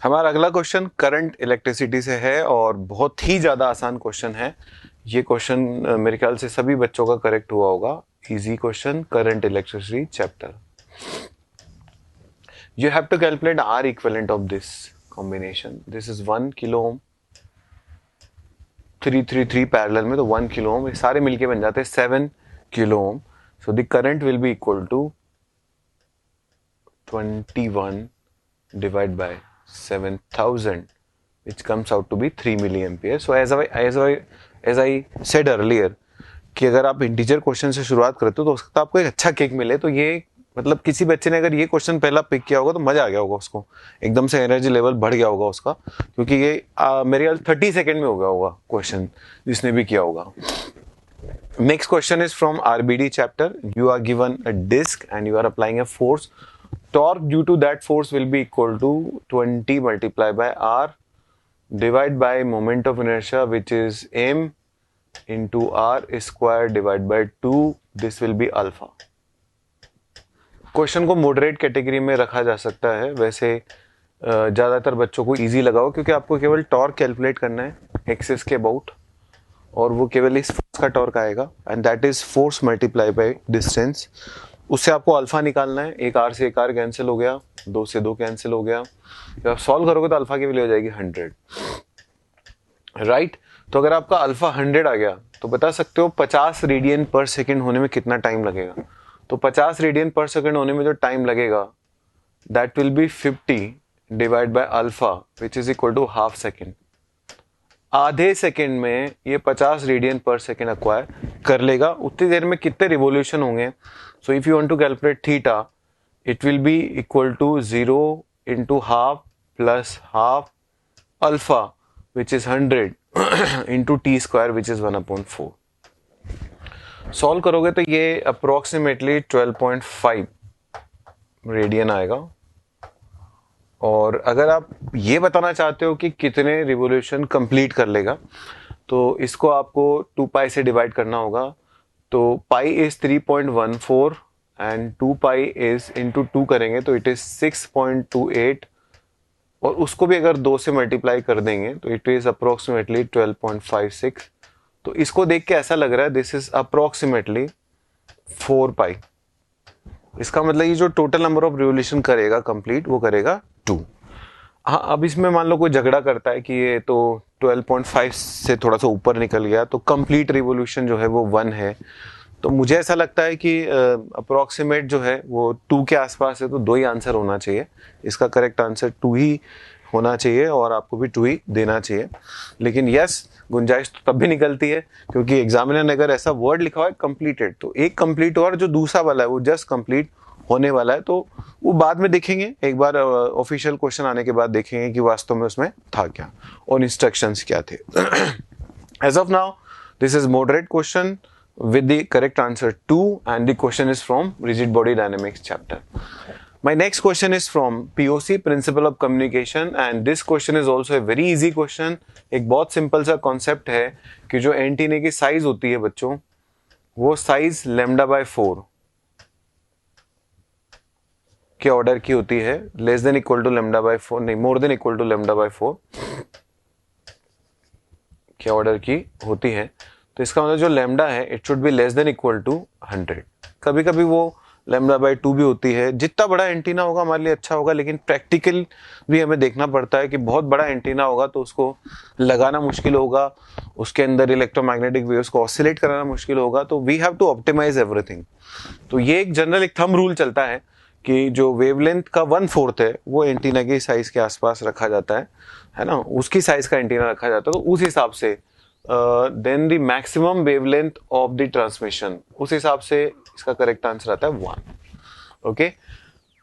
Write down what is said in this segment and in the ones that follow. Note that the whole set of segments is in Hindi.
हमारा अगला क्वेश्चन करंट इलेक्ट्रिसिटी से है और बहुत ही ज्यादा आसान क्वेश्चन है। ये क्वेश्चन मेरे ख्याल से सभी बच्चों का करेक्ट हुआ होगा। Easy question, current electricity chapter. You have to calculate R equivalent of this combination. This is 1 kilo ohm, 333 parallel में, तो 1 किलो ओम, ये सारे मिलके बन जाते हैं 7 kilo ohm. So the current will be equal to 21 divide by 7000 which comes out to be 3 milliampere. So as I said earlier कि अगर आप इंटीजर क्वेश्चन से शुरुआत करते हो तो उसका आपको एक अच्छा किक मिले, तो ये मतलब किसी बच्चे ने अगर ये क्वेश्चन पहला पिक किया होगा तो मजा आ गया होगा उसको, एकदम से एनर्जी लेवल बढ़ गया होगा उसका, क्योंकि ये मेरे ख्याल 30 सेकेंड में हो गया होगा क्वेश्चन जिसने भी किया होगा। Next question is from RBD chapter. You are given a disc and you are applying a force. Torque due to that force will be equal to 20 multiply by R divide by moment of inertia which is m into r square divided by 2. This will be alpha. Question को मॉडरेट कैटेगरी में रखा जा सकता है, वैसे ज्यादातर बच्चों को इजी लगा हो क्योंकि आपको केवल टॉर्क कैलकुलेट करना है एक्सिस के अबाउट, और वो केवल इस फोर्स का टॉर्क आएगा and that is force multiply by distance. उससे आपको अल्फा निकालना है। एक आर से एक आर कैंसिल हो गया, 2 से 2 कैंसिल हो गया। जब आप सॉल्व करोगे तो अल्फा की वैल्यू हो जाएगी 100, राइट। तो अगर आपका अल्फा 100 आ गया तो बता सकते हो 50 रेडियन पर सेकेंड होने में कितना टाइम लगेगा। तो 50 रेडियन पर सेकेंड होने में जो टाइम लगेगा that will be 50 divide by alpha which is equal to half second. आधे सेकेंड में ये 50 रेडियन पर सेकेंड अक्वायर कर लेगा। उतनी देर में कितने रिवोल्यूशन होंगे? So if you want to calculate theta it will be equal to 0 into half plus half alpha which is 100 into t square which is 1/4। सॉल्व करोगे तो ये अप्रोक्सीमेटली 12.5 रेडियन आएगा। और अगर आप ये बताना चाहते हो कि कितने रिवोल्यूशन कंप्लीट कर लेगा तो इसको आपको 2 पाई से डिवाइड करना होगा। तो pi is 3.14 and 2 pi is into 2 करेंगे तो इट इज 6.28, और उसको भी अगर 2 से मल्टीप्लाई कर देंगे तो इट इज अप्रोक्सीमेटली 12.56। तो इसको देख के ऐसा लग रहा है दिस इज अप्रोक्सीमेटली 4 पाई। इसका मतलब ये जो टोटल नंबर ऑफ रिवोल्यूशन करेगा कंप्लीट वो करेगा 2। हाँ, अब इसमें मान लो कोई झगड़ा करता है कि ये तो 12.5 से थोड़ा सा ऊपर निकल गया तो कंप्लीट रिवोल्यूशन जो है वो 1 है। तो मुझे ऐसा लगता है कि अप्रोक्सीमेट जो है वो 2 के आसपास है, तो 2 ही आंसर होना चाहिए। इसका करेक्ट आंसर 2 ही होना चाहिए और आपको भी 2 ही देना चाहिए। लेकिन यस, गुंजाइश तो तब भी निकलती है क्योंकि एग्जामिनर ने अगर ऐसा वर्ड लिखा हुआ है कंप्लीटेड, तो एक कंप्लीट और जो दूसरा वाला है वो जस्ट कंप्लीट होने वाला है, तो वो बाद में देखेंगे। एक बार ऑफिशियल क्वेश्चन आने के बाद देखेंगे कि वास्तव में उसमें था क्या और इंस्ट्रक्शंस क्या थे। As of now this is moderate question with the correct answer 2 and the question is from rigid body dynamics chapter. My next question is from POC principle of communication and this question is also a very easy question. एक बहुत सिंपल सा कॉन्सेप्ट है कि जो एंटीने की साइज होती है बच्चों, वो साइज लैम्डा बाय 4 के ऑर्डर की होती है, less than equal to lambda by 4 नहीं, more than equal to lambda by 4 के ऑर्डर की होती है। तो इसका मतलब जो लैम्डा है it should be less than equal to 100। कभी कभी वो लैम्डा बाय 2 भी होती है। जितना बड़ा एंटीना होगा हमारे लिए अच्छा होगा, लेकिन प्रैक्टिकल भी हमें देखना पड़ता है कि बहुत बड़ा एंटीना होगा तो उसको लगाना मुश्किल होगा, उसके अंदर इलेक्ट्रोमैग्नेटिक वेव्स को ऑसिलेट कराना मुश्किल होगा, तो we have to optimise everything. तो ये एक जनरल एक थंब रूल चलता है कि जो वेवलेंथ का 1/4 है वो एंटीना की साइज के आसपास रखा जाता है ना, उसकी साइज का एंटीना रखा जाता है, तो उस हिसाब से then the maximum wavelength of the transmission, उस हिसाब से इसका करेक्ट आंसर आता है 1। ओके,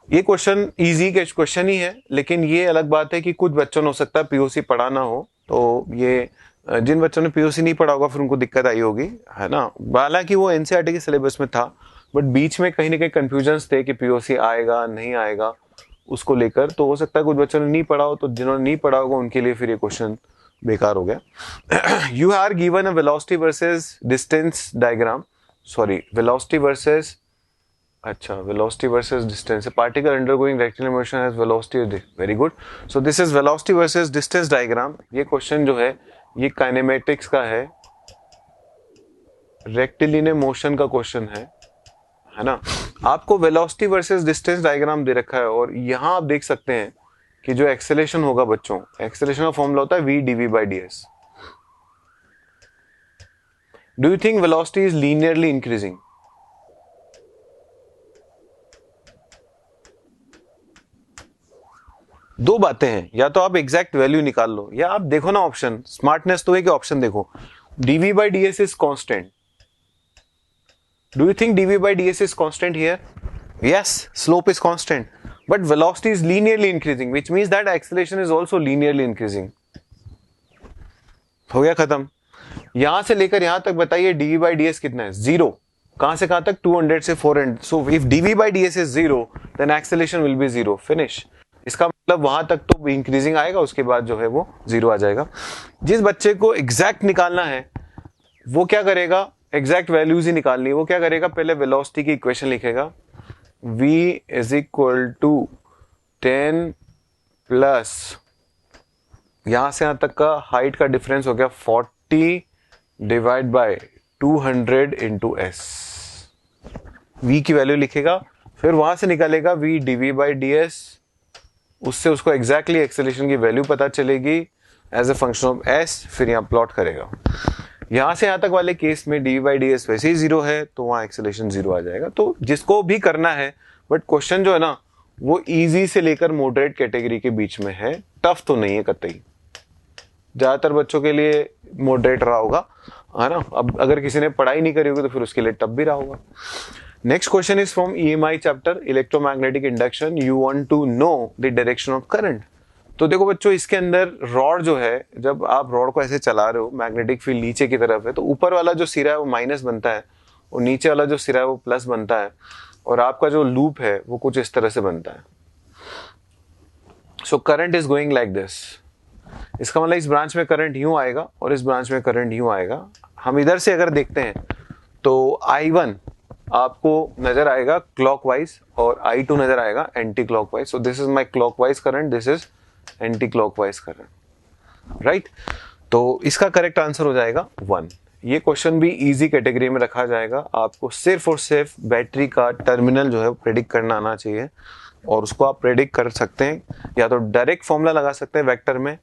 ये क्वेश्चन इजी क्वेश्चन ही है, लेकिन ये अलग बात है कि कुछ बच्चों ने हो सकता है पीओसी पढ़ा ना हो, तो ये जिन बच्चों ने पीओसी नहीं पढ़ा होगा फिर उनको दिक्कत आई होगी, है ना। हालांकि वो एनसीईआरटी के सिलेबस में था, बट बीच में कहीं ना कहीं कंफ्यूजन्स थे कि पीओसी आएगा नहीं आएगा उसको लेकर, तो हो सकता है कुछ बच्चों ने नहीं पढ़ा हो, तो जिन्होंने नहीं पढ़ा होगा उनके लिए फिर ये क्वेश्चन बेकार हो गया। You are given a velocity versus distance diagram, sorry velocity versus अच्छा, velocity versus distance, particle undergoing rectangular motion has velocity, very good. So this is velocity versus distance diagram. ये क्वेश्चन जो है ये काइनेमेटिक्स का है, रेक्टिलिनियर मोशन का क्वेश्चन है ना। आपको वेलोसिटी वर्सेस डिस्टेंस डायग्राम दे रखा है और यहां आप देख सकते हैं कि जो एक्सेलेरेशन होगा बच्चों, एक्सेलेरेशन का फॉर्मूला होता है v dv by ds। Do you think velocity is linearly increasing? दो बातें हैं, या तो आप एग्जैक्ट वैल्यू निकाल लो या आप देखो ना ऑप्शन, स्मार्टनेस तो है कि ऑप्शन देखो, dv by ds is constant. Do you think dv by ds is constant here? Yes, slope is constant, but velocity is linearly increasing, which means that acceleration is also linearly increasing. हो गया खत्म। यहां से लेकर यहां तक बताइए dv by ds कितना है? जीरो। कहां से कहां तक? 200 से 400। So if dv by ds is zero, then acceleration will be zero. Finish. इसका मतलब वहां तक तो इंक्रीजिंग आएगा, उसके बाद जो है वो जीरो आ जाएगा। जिस बच्चे को एग्जैक्ट निकालना है वो क्या करेगा, एग्जैक्ट वैल्यूज ही निकालनी है, वो क्या करेगा, पहले वेलोसिटी की इक्वेशन लिखेगा, v is equal to 10 plus यहां से यहां तक का हाइट का डिफरेंस हो गया 40 divide by 200 into S. v की वैल्यू लिखेगा, फिर वहां से निकालेगा v dv बाई ds, उससे उसको एग्जैक्टली एक्सेलरेशन की वैल्यू पता चलेगी as a function of s, फिर यहां प्लॉट करेगा। यहां से यहां तक वाले केस में डी बाई डी एस वैसे ही जीरो है तो वहां एक्सेलरेशन जीरो आ जाएगा। तो जिसको भी करना है, बट क्वेश्चन जो है ना वो इजी से लेकर मॉडरेट कैटेगरी के बीच में है, टफ तो नहीं है कतई। ज्यादातर बच्चों के लिए मॉडरेट रहा होगा, है ना। अब अगर किसी ने पढ़ाई नहीं करी होगी तो फिर उसके लिए टफ भी रहा होगा। Next question is from EMI chapter electromagnetic induction. You want to know the direction of current. तो देखो बच्चों, इसके अंदर रॉड जो है, जब आप रॉड को ऐसे चला रहे हो, मैग्नेटिक फील्ड नीचे की तरफ है, तो ऊपर वाला जो सिरा है वो माइनस बनता है और नीचे वाला जो सिरा है वो प्लस बनता है, और आपका जो लूप है वो कुछ इस तरह से बनता है। So current is going like this. इसका मतलब इस ब्रांच में करंट यूं आएगा और इस ब्रांच में करंट यूं आएगा। हम इधर से अगर देखते हैं तो I1 आपको नजर आएगा क्लॉकवाइज और I2 नजर आएगा anti clockwise. So this is my clockwise current, this is anti clockwise current, right. तो इसका करेक्ट आंसर हो जाएगा 1। ये क्वेश्चन भी इजी कैटेगरी में रखा जाएगा। आपको सिर्फ और सिर्फ बैटरी का टर्मिनल जो है प्रेडिक्ट करना आना चाहिए, और उसको आप प्रेडिक्ट कर सकते हैं या तो डायरेक्ट फॉर्मूला लगा सकते हैं वेक्टर में,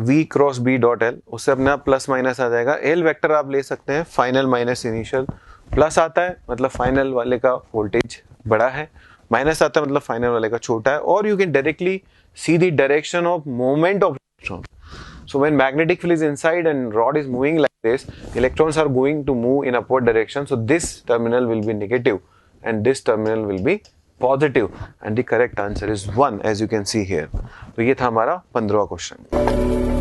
v cross b dot l, उससे अपना प्लस माइनस आ जाएगा। l वेक्टर आप ले सकते हैं फाइनल माइनस इनिशियल, प्लस आता है मतलब फाइनल वाले का वोल्टेज बड़ा है, माइनस आता है मतलब फाइनल वाले का छोटा है, और you can directly see the direction of movement of electron. So when magnetic field is inside and rod is moving like this, electrons are going to move in upward direction. So this terminal will be negative and this terminal will be positive, and the correct answer is 1 as you can see here. तो ये था हमारा 15वां क्वेश्चन।